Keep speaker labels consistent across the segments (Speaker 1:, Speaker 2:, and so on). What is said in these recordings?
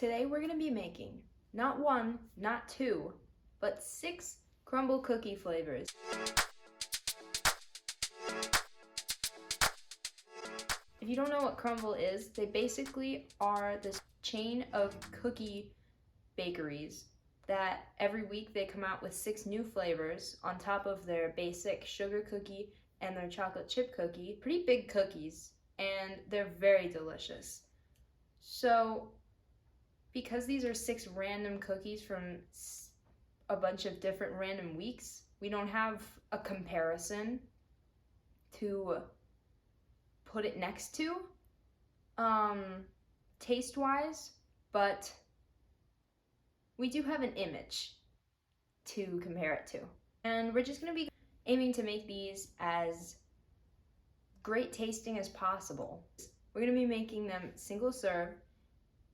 Speaker 1: Today we're going to be making not one, not two, but 6 Crumbl cookie flavors. If you don't know what Crumbl is, they basically are this chain of cookie bakeries that every week they come out with 6 new flavors on top of their basic sugar cookie and their chocolate chip cookie. Pretty big cookies, and they're very delicious. So because these are 6 random cookies from a bunch of different random weeks, we don't have a comparison to put it next to taste wise, but we do have an image to compare it to. And we're just going to be aiming to make these as great tasting as possible. We're going to be making them single serve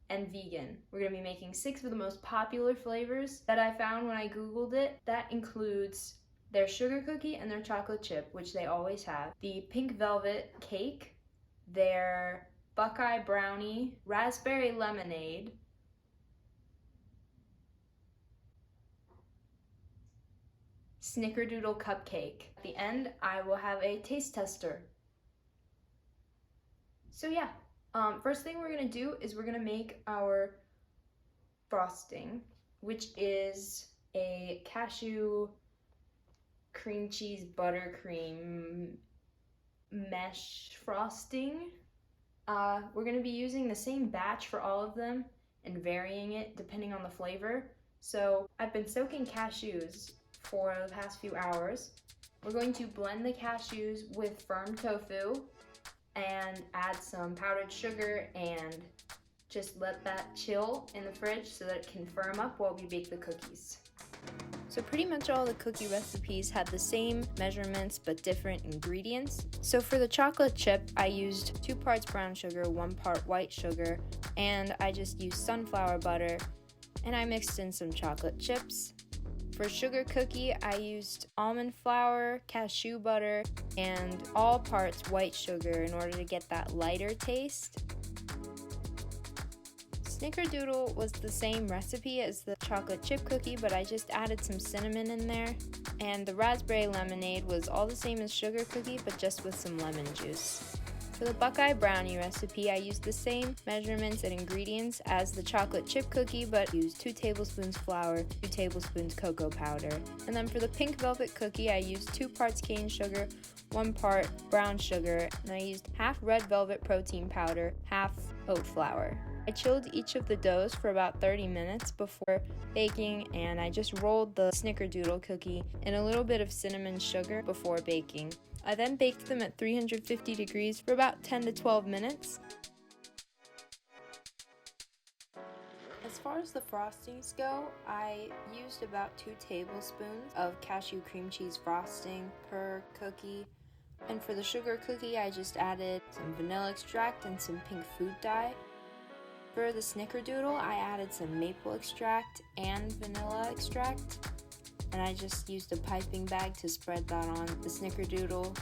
Speaker 1: and vegan. We're going to be making 6 of the most popular flavors that I found when I googled it. That includes their sugar cookie and their chocolate chip, which they always have, the pink velvet cake, their Buckeye brownie, raspberry lemonade, snickerdoodle cupcake. At the end, I will have a taste tester. So yeah, first thing we're gonna do is we're gonna make our frosting, which is a cashew cream cheese buttercream mesh frosting. We're gonna be using the same batch for all of them and varying it depending on the flavor. So I've been soaking cashews for the past few hours. We're going to blend the cashews with firm tofu and add some powdered sugar and just let that chill in the fridge so that it can firm up while we bake the cookies. So pretty much all the cookie recipes have the same measurements but different ingredients. So for the chocolate chip, I used 2 parts brown sugar, 1 part white sugar, and I just used sunflower butter, and I mixed in some chocolate chips. For sugar cookie, I used almond flour, cashew butter, and all parts white sugar in order to get that lighter taste. Snickerdoodle was the same recipe as the chocolate chip cookie, but I just added some cinnamon in there. And the raspberry lemonade was all the same as sugar cookie, but just with some lemon juice. For the Buckeye brownie recipe, I used the same measurements and ingredients as the chocolate chip cookie, but used 2 tablespoons flour, 2 tablespoons cocoa powder. And then for the pink velvet cookie, I used 2 parts cane sugar, 1 part brown sugar, and I used half red velvet protein powder, half oat flour. I chilled each of the doughs for about 30 minutes before baking, and I just rolled the snickerdoodle cookie in a little bit of cinnamon sugar before baking. I then baked them at 350 degrees for about 10 to 12 minutes. As far as the frostings go, I used about 2 tablespoons of cashew cream cheese frosting per cookie. And for the sugar cookie, I just added some vanilla extract and some pink food dye. For the snickerdoodle, I added some maple extract and vanilla extract, and I just used a piping bag to spread that on the snickerdoodle.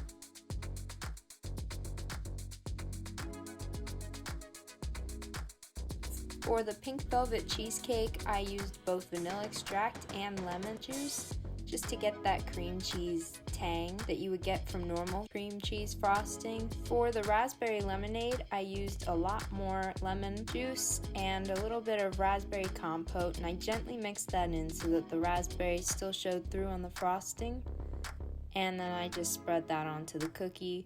Speaker 1: For the pink velvet cheesecake, I used both vanilla extract and lemon juice just to get that cream cheese tang that you would get from normal cream cheese frosting. For the raspberry lemonade, I used a lot more lemon juice and a little bit of raspberry compote, and I gently mixed that in so that the raspberries still showed through on the frosting. And then I just spread that onto the cookie.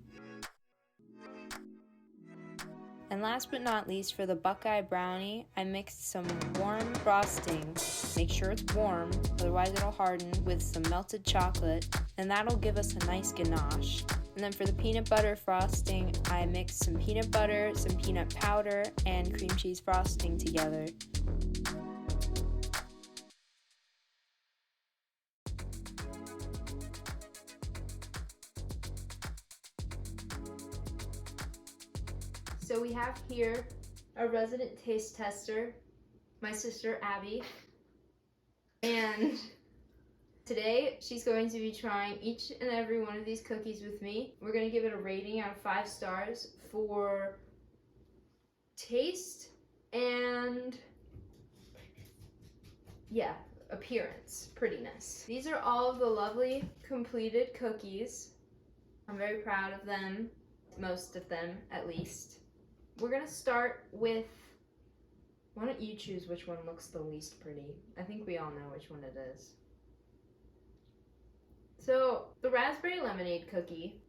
Speaker 1: And last but not least, for the Buckeye brownie, I mixed some warm frosting. Make sure it's warm, otherwise it'll harden, with some melted chocolate, and that'll give us a nice ganache. And then for the peanut butter frosting, I mixed some peanut butter, some peanut powder, and cream cheese frosting together. So we have here a resident taste tester, my sister Abby, and today she's going to be trying each and every one of these cookies with me. We're going to give it a rating out of 5 stars for taste and yeah, appearance, prettiness. These are all of the lovely completed cookies. I'm very proud of them, most of them at least. We're gonna start with, why don't you choose which one looks the least pretty? I think we all know which one it is. So, the raspberry lemonade cookie,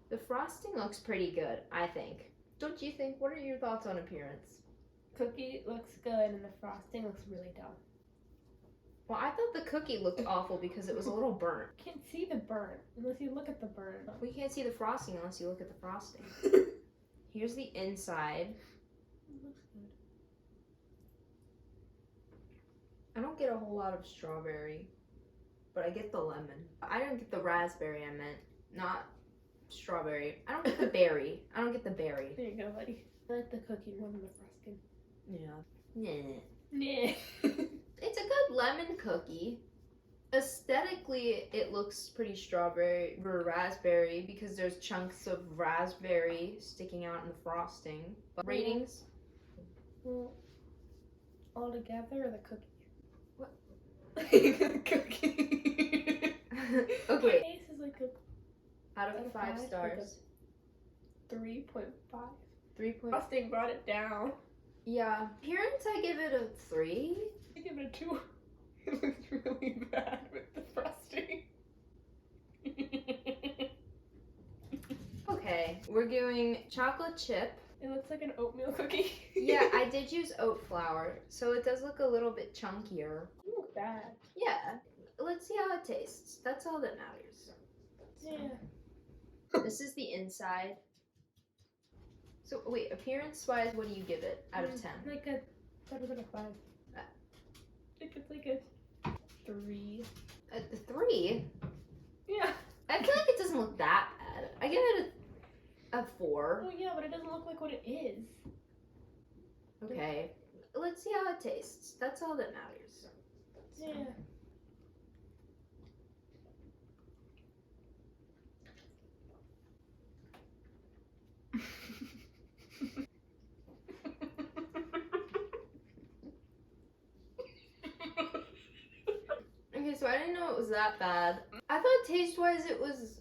Speaker 1: the frosting looks pretty good, I think. Don't you think? What are your thoughts on appearance?
Speaker 2: Cookie looks good and the frosting looks really dumb.
Speaker 1: Well, I thought the cookie looked awful because it was a little burnt.
Speaker 2: You can't see the burn unless you look at the burn.
Speaker 1: We can't see the frosting unless you look at the frosting. Here's the inside.
Speaker 2: It looks good.
Speaker 1: I don't get a whole lot of strawberry, but I get the lemon. I don't get the raspberry, I meant, not strawberry. I don't get the berry. I don't get the berry.
Speaker 2: There you go, buddy. I like the cookie more than the frosting.
Speaker 1: Yeah.
Speaker 2: Nah.
Speaker 1: It's a good lemon cookie. Aesthetically, it looks pretty strawberry or raspberry because there's chunks of raspberry sticking out in the frosting. But ratings?
Speaker 2: Well, all together or the cookie?
Speaker 1: What?
Speaker 2: The cookie.
Speaker 1: Okay.
Speaker 2: Taste is like a
Speaker 1: Out of 5 stars.
Speaker 2: 3.5.
Speaker 1: 3.
Speaker 2: Frosting brought it down.
Speaker 1: Yeah. Appearance, I give it a 3.
Speaker 2: I give it a 2. It looks really bad with the frosting.
Speaker 1: Okay, we're doing chocolate chip.
Speaker 2: It looks like an oatmeal cookie.
Speaker 1: Yeah, I did use oat flour, so it does look a little bit chunkier.
Speaker 2: You look bad.
Speaker 1: Yeah, let's see how it tastes. That's all that matters.
Speaker 2: Yeah.
Speaker 1: This is the inside. So wait, appearance-wise, what do you give it out of 10?
Speaker 2: Like a, that was like a 5. I think it's like a 3.
Speaker 1: A 3?
Speaker 2: Yeah.
Speaker 1: I feel like it doesn't look that bad. I give it a 4.
Speaker 2: Well, yeah, but it doesn't look like what it is.
Speaker 1: Okay, let's see how it tastes. That's all that matters.
Speaker 2: Yeah.
Speaker 1: Okay, so I didn't know it was that bad. I thought taste-wise it was,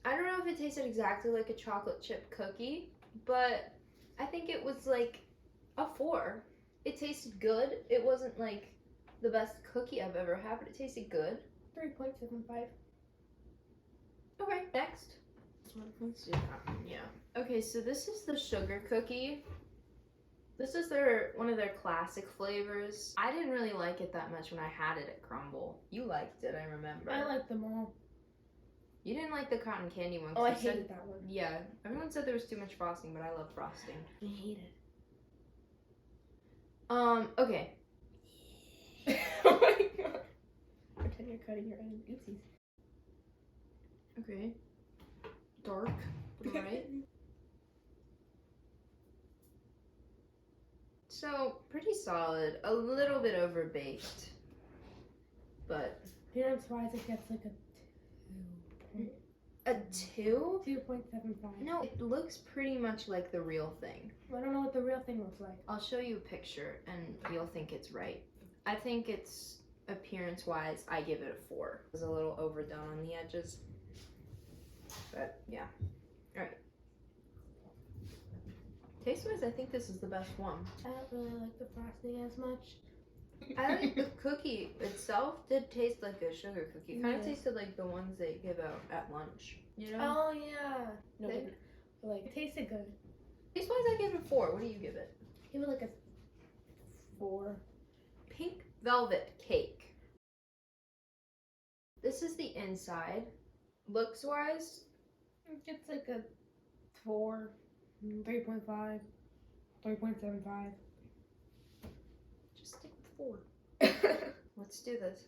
Speaker 1: I don't know if it tasted exactly like a chocolate chip cookie, but I think it was like a 4. It tasted good. It wasn't like the best cookie I've ever had, but it tasted good.
Speaker 2: 3.75.
Speaker 1: Okay, next. Let's do that. Yeah. Okay, so this is the sugar cookie. This is one of their classic flavors. I didn't really like it that much when I had it at Crumbl. You liked it, I remember.
Speaker 2: I like them all.
Speaker 1: You didn't like the cotton candy one.
Speaker 2: Oh, I
Speaker 1: you said-
Speaker 2: hated that one.
Speaker 1: Yeah, everyone said there was too much frosting, but I love frosting.
Speaker 2: I hate it.
Speaker 1: Okay.
Speaker 2: Oh my god. Pretend you're cutting your own. Oopsies.
Speaker 1: Okay. Dark, but alright. So, pretty solid. A little bit overbaked. But.
Speaker 2: Appearance wise, it gets like
Speaker 1: A 2?
Speaker 2: 2.75.
Speaker 1: No, it looks pretty much like the real thing.
Speaker 2: I don't know what the real thing looks like.
Speaker 1: I'll show you a picture and you'll think it's right. I think it's, appearance wise, I give it a 4. It was a little overdone on the edges. But yeah. Alright. Taste wise, I think this is the best one.
Speaker 2: I don't really like the frosting as much.
Speaker 1: I like the cookie itself did taste like a sugar cookie. Kind of
Speaker 2: Yeah.
Speaker 1: tasted like the ones they give out at lunch. You know?
Speaker 2: Oh yeah. No,
Speaker 1: Okay.
Speaker 2: but like it tasted good.
Speaker 1: Taste wise, I give it a 4. What do you give it?
Speaker 2: Give it like a 4.
Speaker 1: Pink velvet cake. This is the inside. Looks wise,
Speaker 2: It gets like a 4, 3.5, 3.75.
Speaker 1: just stick with 4. Let's do this.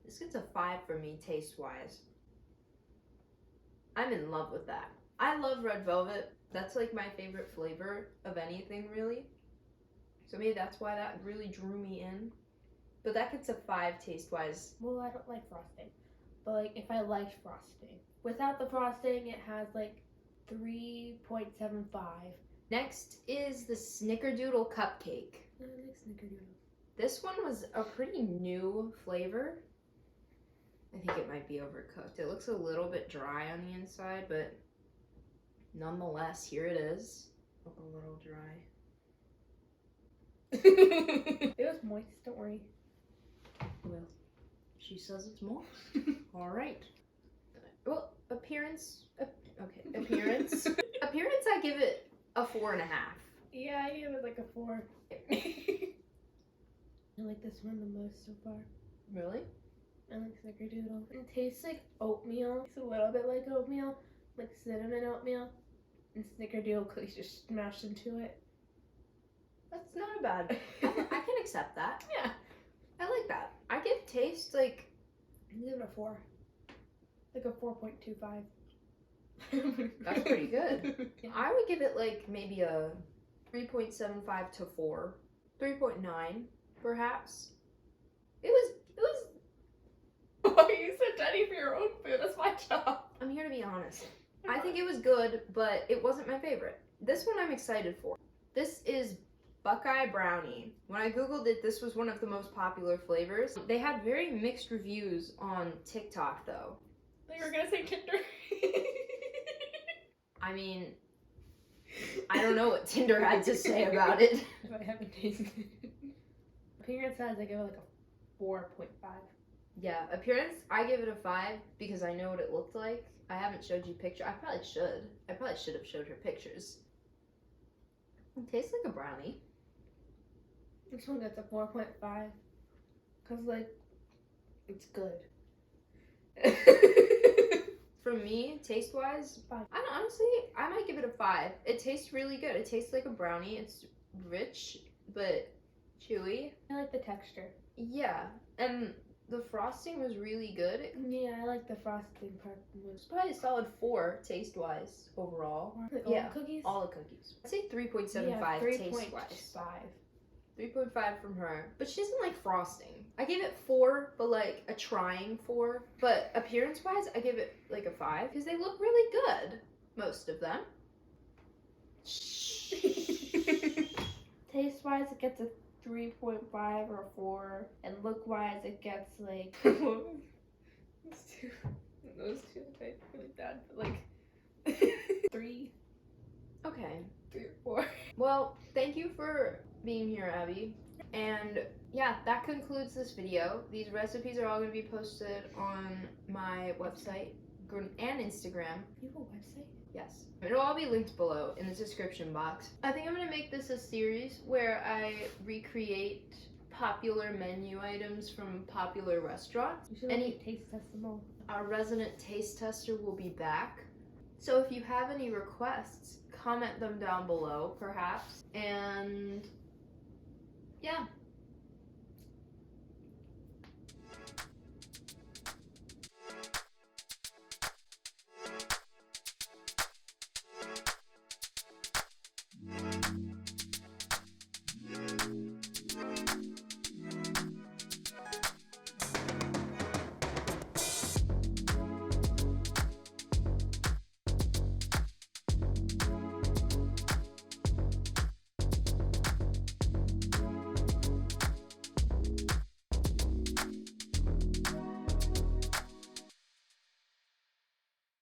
Speaker 1: This gets a 5 for me taste wise. I'm in love with that. I love red velvet. That's like my favorite flavor of anything really. So maybe that's why that really drew me in. But that gets a 5 taste wise.
Speaker 2: Well, I don't like frosting. But like if I liked frosting. Without the frosting, it has like 3.75.
Speaker 1: Next is the Snickerdoodle Cupcake.
Speaker 2: I like snickerdoodle.
Speaker 1: This one was a pretty new flavor. I think it might be overcooked. It looks a little bit dry on the inside, but nonetheless, here it is. Look a little dry.
Speaker 2: It was moist, don't worry.
Speaker 1: Well, she says it's moist. All right. Well, appearance. Appearance. Appearance, I give it a 4.5.
Speaker 2: Yeah, I gave it like a 4. I like this one the most so far.
Speaker 1: Really?
Speaker 2: I like snickerdoodle. It tastes like oatmeal. It's a little bit like oatmeal, like cinnamon oatmeal. And snickerdoodle cookies just smashed into it.
Speaker 1: That's not bad. I can accept that.
Speaker 2: Yeah.
Speaker 1: I like that. I give taste like.
Speaker 2: I give it a 4. Like a 4.25.
Speaker 1: That's pretty good.
Speaker 2: Yeah.
Speaker 1: I would give it like maybe a 3.75 to 4. 3.9 perhaps. It was.
Speaker 2: Why are you so judgy for your own food? That's my job.
Speaker 1: I'm here to be honest. I think it was good, but it wasn't my favorite. This one I'm excited for. This is Buckeye Brownie. When I googled it, this was one of the most popular flavors. They had very mixed reviews on TikTok though.
Speaker 2: I thought you were gonna say Tinder.
Speaker 1: I mean, I don't know what Tinder had to say about it.
Speaker 2: I haven't tasted it. Appearance size, I give it like a 4.5.
Speaker 1: Yeah, appearance, I give it a 5 because I know what it looked like. I haven't showed you pictures. I probably should. I probably should have showed her pictures. It tastes like a brownie.
Speaker 2: This one gets a 4.5. Cause like, it's good.
Speaker 1: For me, taste-wise,
Speaker 2: 5.
Speaker 1: honestly, I might give it a 5. It tastes really good. It tastes like a brownie. It's rich, but chewy.
Speaker 2: I like the texture.
Speaker 1: Yeah, and the frosting was really good.
Speaker 2: Yeah, I like the frosting part.
Speaker 1: It's probably a solid 4 taste-wise overall.
Speaker 2: Like
Speaker 1: Yeah,
Speaker 2: all the cookies?
Speaker 1: all the cookies. I'd say 3.75
Speaker 2: yeah,
Speaker 1: taste-wise.
Speaker 2: 3.5.
Speaker 1: 3.5 from her. But she doesn't like frosting. I gave it 4, but like a trying 4. But appearance-wise, I give it like a 5 because they look really good. Most of them.
Speaker 2: Taste-wise, it gets a 3.5 or a 4. And look-wise, it gets like... Those two taste really bad, but like... 3.
Speaker 1: Okay.
Speaker 2: 3 or 4.
Speaker 1: Well, thank you for being here, Abby. And yeah, that concludes this video. These recipes are all going to be posted on my website and Instagram.
Speaker 2: You have a website?
Speaker 1: Yes. It'll all be linked below in the description box. I think I'm going to make this a series where I recreate popular menu items from popular restaurants.
Speaker 2: You should taste test them all.
Speaker 1: Our resident taste tester will be back. So if you have any requests, comment them down below, perhaps. And yeah,